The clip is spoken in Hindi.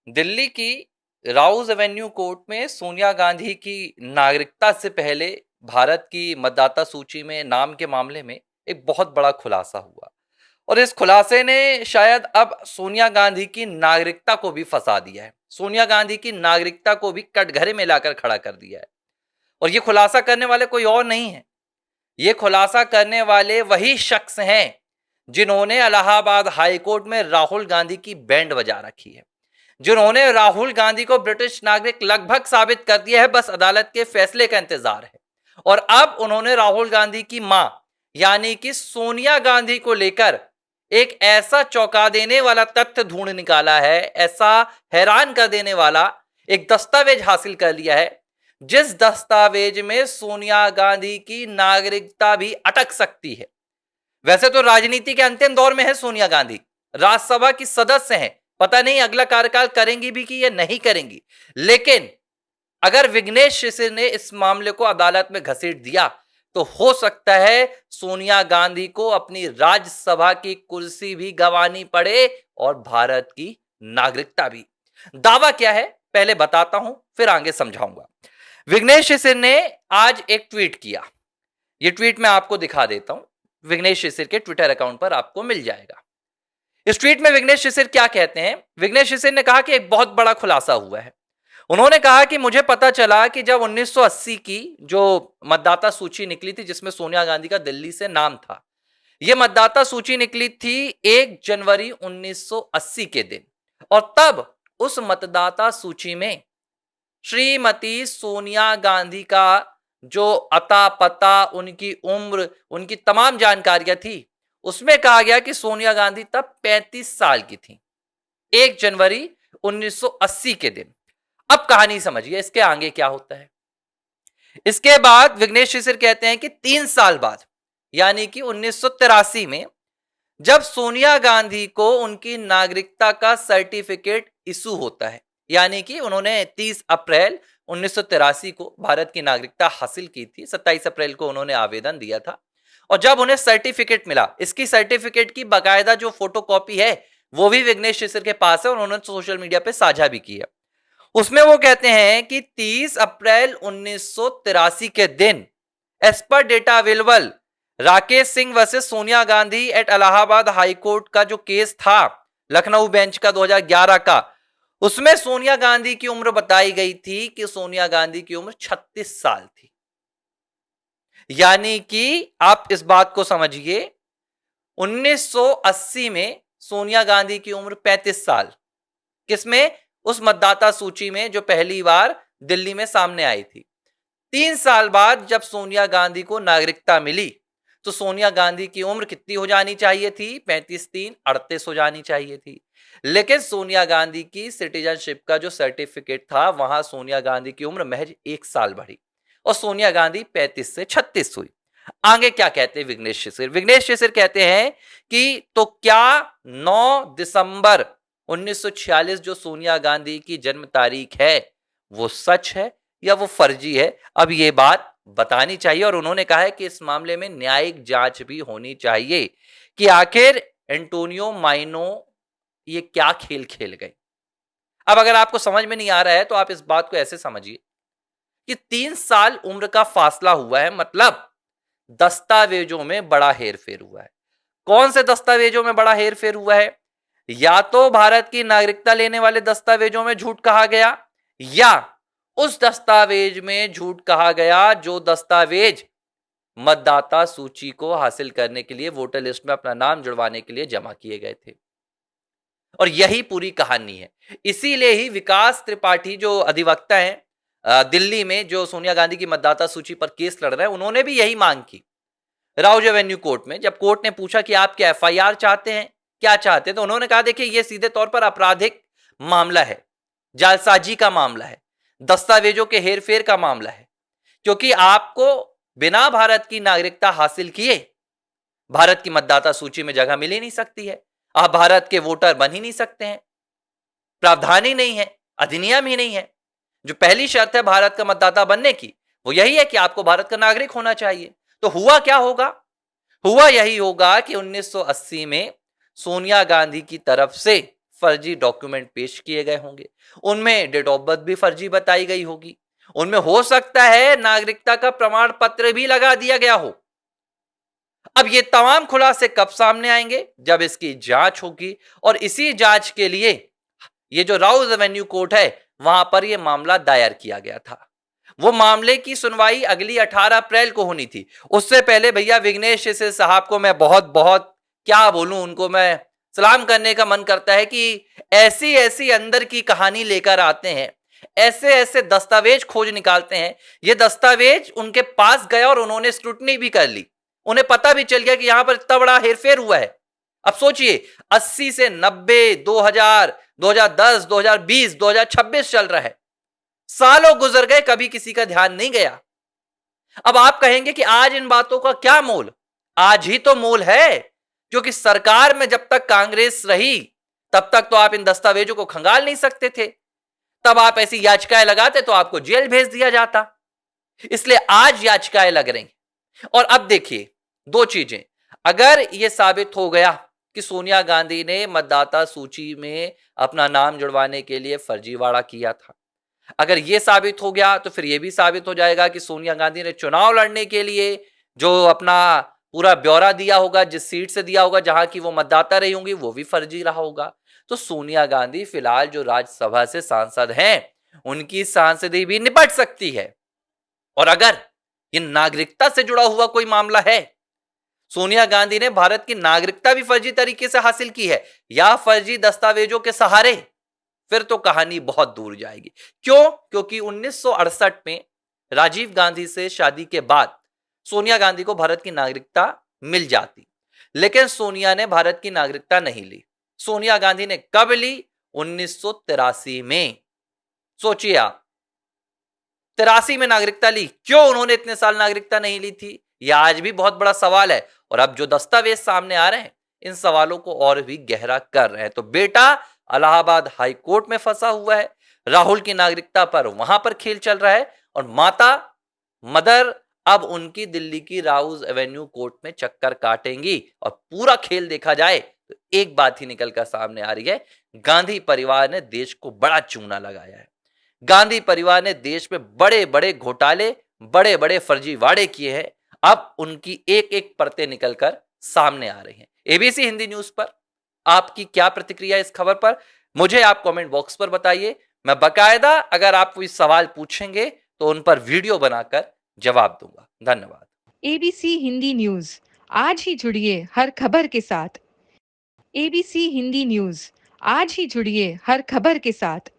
दिल्ली की राउज एवेन्यू कोर्ट में सोनिया गांधी की नागरिकता से पहले भारत की मतदाता सूची में नाम के मामले में एक बहुत बड़ा खुलासा हुआ। और इस खुलासे ने शायद अब सोनिया गांधी की नागरिकता को भी फंसा दिया है। सोनिया गांधी की नागरिकता को भी कटघरे में लाकर खड़ा कर दिया है। और ये खुलासा करने वाले कोई और नहीं है, ये खुलासा करने वाले वही शख्स हैं जिन्होंने इलाहाबाद हाई कोर्ट में राहुल गांधी की बैंड बजा रखी है, जिन्होंने राहुल गांधी को ब्रिटिश नागरिक लगभग साबित कर दिया है। बस अदालत के फैसले का इंतजार है। और अब उन्होंने राहुल गांधी की मां यानी कि सोनिया गांधी को लेकर एक ऐसा चौंका देने वाला तथ्य ढूंढ निकाला है, ऐसा हैरान कर देने वाला एक दस्तावेज हासिल कर लिया है, जिस दस्तावेज में सोनिया गांधी की नागरिकता भी अटक सकती है। वैसे तो राजनीति के अंतिम दौर में है सोनिया गांधी, राज्यसभा की सदस्य हैं, पता नहीं अगला कार्यकाल करेंगी भी कि या नहीं करेंगी। लेकिन अगर विघ्नेश शिशिर ने इस मामले को अदालत में घसीट दिया तो हो सकता है सोनिया गांधी को अपनी राज्यसभा की कुर्सी भी गंवानी पड़े और भारत की नागरिकता भी। दावा क्या है पहले बताता हूं, फिर आगे समझाऊंगा। विघ्नेश शिशिर ने आज एक ट्वीट किया। यह ट्वीट मैं आपको दिखा देता हूं, विघ्नेश शिशिर के ट्विटर अकाउंट पर आपको मिल जाएगा। इस ट्वीट में विघ्नेश शिशिर क्या कहते हैं? विघ्नेश शिशिर ने कहा कि एक बहुत बड़ा खुलासा हुआ है। उन्होंने कहा कि मुझे पता चला कि जब 1980 की जो मतदाता सूची निकली थी जिसमें सोनिया गांधी का दिल्ली से नाम था, यह मतदाता सूची निकली थी 1 जनवरी 1980 के दिन। और तब उस मतदाता सूची में श्रीमती सोनिया गांधी का जो अता पता, उनकी उम्र, उनकी तमाम जानकारियां थी, उसमें कहा गया कि सोनिया गांधी तब 35 साल की थी, 1 जनवरी 1980 के दिन। अब कहानी समझिए इसके आगे क्या होता है। इसके बाद विघ्नेश शिशिर कहते हैं कि 3 साल बाद यानी कि 1983 में जब सोनिया गांधी को उनकी नागरिकता का सर्टिफिकेट इशू होता है, यानी कि उन्होंने 30 अप्रैल 1983 को भारत की नागरिकता हासिल की थी, 27 अप्रैल को उन्होंने आवेदन दिया था। और जब उन्हें सर्टिफिकेट मिला, इसकी सर्टिफिकेट की बाकायदा जो फोटोकॉपी है वो भी विघ्नेश शिशिर के पास है और उन्होंने सोशल मीडिया पे साझा भी की है। उसमें वो कहते हैं कि 30 अप्रैल 1983 के दिन as per data available Rakesh Singh versus Sonia Gandhi at Allahabad high court का जो केस था लखनऊ बेंच का 2011 का, उसमें सोनिया गांधी की उम्र बताई गई थी कि सोनिया गांधी की उम्र 36 साल थी। यानी कि आप इस बात को समझिए, 1980 में सोनिया गांधी की उम्र 35 साल, किसमें? उस मतदाता सूची में जो पहली बार दिल्ली में सामने आई थी। 3 साल बाद जब सोनिया गांधी को नागरिकता मिली तो सोनिया गांधी की उम्र कितनी हो जानी चाहिए थी? 35 3 38 हो जानी चाहिए थी। लेकिन सोनिया गांधी की सिटीजनशिप का जो सर्टिफिकेट था वहां सोनिया गांधी की उम्र महज 1 साल बढ़ी और सोनिया गांधी 35 से 36 हुई। आगे क्या कहते हैं विघ्नेश शिशिर? विघ्नेश शिशिर कहते हैं कि तो क्या 9 दिसंबर 1946 जो सोनिया गांधी की जन्म तारीख है वो सच है या वो फर्जी है? अब ये बात बतानी चाहिए। और उन्होंने कहा है कि इस मामले में न्यायिक जांच भी होनी चाहिए कि आखिर एंटोनियो माइनो ये क्या खेल खेल गए। अब अगर आपको समझ में नहीं आ रहा है तो आप इस बात को ऐसे समझिए कि 3 साल उम्र का फासला हुआ है, मतलब दस्तावेजों में बड़ा हेरफेर हुआ है। कौन से दस्तावेजों में बड़ा हेरफेर हुआ है? या तो भारत की नागरिकता लेने वाले दस्तावेजों में झूठ कहा गया, या उस दस्तावेज में झूठ कहा गया जो दस्तावेज मतदाता सूची को हासिल करने के लिए, वोटर लिस्ट में अपना नाम जुड़वाने के लिए जमा किए गए थे। और यही पूरी कहानी है। इसीलिए ही विकास त्रिपाठी जो अधिवक्ता हैं दिल्ली में, जो सोनिया गांधी की मतदाता सूची पर केस लड़ रहे हैं, उन्होंने भी यही मांग की राउज एवेन्यू कोर्ट में। जब कोर्ट ने पूछा कि आप क्या एफआईआर चाहते हैं, क्या चाहते हैं, तो उन्होंने कहा देखिए ये सीधे तौर पर आपराधिक मामला है, जालसाजी का मामला है, दस्तावेजों के हेरफेर का मामला है, क्योंकि आपको बिना भारत की नागरिकता हासिल किए भारत की मतदाता सूची में जगह मिल ही नहीं सकती है। आप भारत के वोटर बन ही नहीं सकते हैं, प्रावधान ही नहीं है, अधिनियम ही नहीं है। जो पहली शर्त है भारत का मतदाता बनने की वो यही है कि आपको भारत का नागरिक होना चाहिए। तो हुआ क्या होगा? हुआ यही होगा कि 1980 में सोनिया गांधी की तरफ से फर्जी डॉक्यूमेंट पेश किए गए होंगे, उनमें डेट ऑफ बर्थ भी फर्जी बताई गई होगी, उनमें हो सकता है नागरिकता का प्रमाण पत्र भी लगा दिया गया हो। अब ये तमाम खुलासे कब सामने आएंगे? जब इसकी जांच होगी, और इसी जांच के लिए ये जो राउज एवेन्यू कोर्ट है, वहां पर यह मामला दायर किया गया था। वो मामले की सुनवाई अगली 18 अप्रैल को होनी थी। उससे पहले भैया विघ्नेश साहब को मैं बहुत बहुत क्या बोलूं, उनको मैं सलाम करने का मन करता है कि ऐसी ऐसी अंदर की कहानी लेकर आते हैं, ऐसे ऐसे दस्तावेज खोज निकालते हैं। ये दस्तावेज उनके पास गया और उन्होंने स्क्रूटनी भी कर ली, उन्हें पता भी चल गया कि यहां पर इतना बड़ा हेरफेर हुआ है। अब सोचिए 80 से 90, 2000, 2010, 2020, 2026 चल रहा है, सालों गुजर गए, कभी किसी का ध्यान नहीं गया। अब आप कहेंगे कि आज इन बातों का क्या मोल? आज ही तो मोल है, क्योंकि सरकार में जब तक कांग्रेस रही तब तक तो आप इन दस्तावेजों को खंगाल नहीं सकते थे। तब आप ऐसी याचिकाएं लगाते तो आपको जेल भेज दिया जाता। इसलिए आज याचिकाएं लग रही। और अब देखिए दो चीजें, अगर यह साबित हो गया कि सोनिया गांधी ने मतदाता सूची में अपना नाम जुड़वाने के लिए फर्जीवाड़ा किया था, अगर यह साबित हो गया तो फिर यह भी साबित हो जाएगा कि सोनिया गांधी ने चुनाव लड़ने के लिए जो अपना पूरा ब्यौरा दिया होगा, जिस सीट से दिया होगा, जहां की वो मतदाता रही होंगी, वो भी फर्जी रहा होगा। तो सोनिया गांधी फिलहाल जो राज्यसभा से सांसद हैं, उनकी सांसदी भी निपट सकती है। और अगर ये नागरिकता से जुड़ा हुआ कोई मामला है, सोनिया गांधी ने भारत की नागरिकता भी फर्जी तरीके से हासिल की है या फर्जी दस्तावेजों के सहारे, फिर तो कहानी बहुत दूर जाएगी। क्यों? क्योंकि 1968 में राजीव गांधी से शादी के बाद सोनिया गांधी को भारत की नागरिकता मिल जाती, लेकिन सोनिया ने भारत की नागरिकता नहीं ली। सोनिया गांधी ने कब ली? 1983 में। सोचिए आप, 83 में नागरिकता ली। क्यों उन्होंने इतने साल नागरिकता नहीं ली थी? यह आज भी बहुत बड़ा सवाल है। और अब जो दस्तावेज सामने आ रहे हैं, इन सवालों को और भी गहरा कर रहे हैं। तो बेटा इलाहाबाद हाई कोर्ट में फंसा हुआ है, राहुल की नागरिकता पर वहां पर खेल चल रहा है, और माता मदर अब उनकी दिल्ली की राउज एवेन्यू कोर्ट में चक्कर काटेंगी। और पूरा खेल देखा जाए तो एक बात ही निकल कर सामने आ रही है, गांधी परिवार ने देश को बड़ा चूना लगाया है। गांधी परिवार ने देश में बड़े बड़े घोटाले, बड़े बड़े फर्जीवाड़े किए हैं। अब उनकी एक एक परतें निकलकर सामने आ रही हैं। एबीसी हिंदी न्यूज पर आपकी क्या प्रतिक्रिया इस खबर पर, मुझे आप कमेंट बॉक्स पर बताइए। मैं बकायदा अगर आप कोई सवाल पूछेंगे तो उन पर वीडियो बनाकर जवाब दूंगा। धन्यवाद। एबीसी हिंदी न्यूज, आज ही जुड़िए हर खबर के साथ। एबीसी हिंदी न्यूज, आज ही जुड़िए हर खबर के साथ।